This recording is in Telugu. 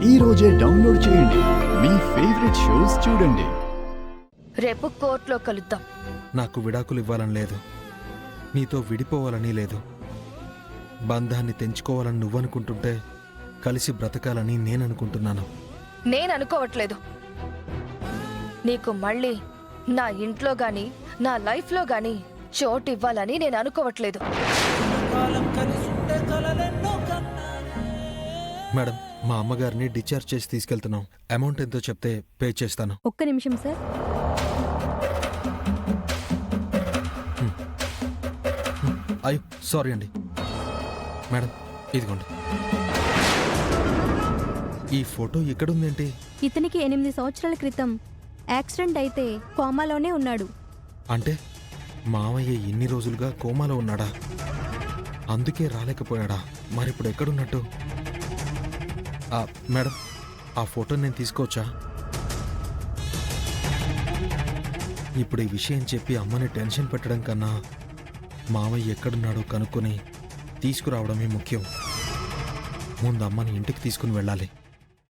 ఈ రోజే డౌన్లోడ్ చేయండి. మీ ఫేవరెట్ షోస్ చూడండి. రేపు కోర్టులో కలుద్దాం. నాకు విడాకులు ఇవ్వాలని లేదు, నీతో విడిపోవాలని లేదు. బంధాన్ని తెంచుకోవాలని నువ్వనుకుంటుంటే కలిసి బ్రతకాలని నేననుకుంటున్నాను. నేననుకోవట్లేదు. నీకు మళ్ళీ నా ఇంట్లో గాని నా లైఫ్లో గాని చోటు ఇవ్వాలని నేను అనుకోవట్లేదు. మేడం, మా అమ్మగారిని డిశ్చార్జ్ చేసి తీసుకెళ్తున్నాం. అమౌంట్ ఎంతో చెప్తే పే చేస్తాను. ఒక్క నిమిషం సార్. అయ్యో సారీ అండి. మేడం ఇదిగోండి. ఈ ఫోటో ఎక్కడుందేంటి? ఇతనికి 8 సంవత్సరాల క్రితం యాక్సిడెంట్ అయితే కోమాలోనే ఉన్నాడు. అంటే మావయ్య ఎన్ని రోజులుగా కోమాలో ఉన్నాడా? అందుకే రాలేకపోయాడా? మరిప్పుడు ఎక్కడున్నట్టు? మేడం, ఆ ఫోటో నేను తీసుకోవచ్చా? ఇప్పుడు ఈ విషయం చెప్పి అమ్మని టెన్షన్ పెట్టడం కన్నా మావయ్య ఎక్కడున్నాడో కనుక్కొని తీసుకురావడమే ముఖ్యం. ముందు అమ్మని ఇంటికి తీసుకుని వెళ్ళాలి.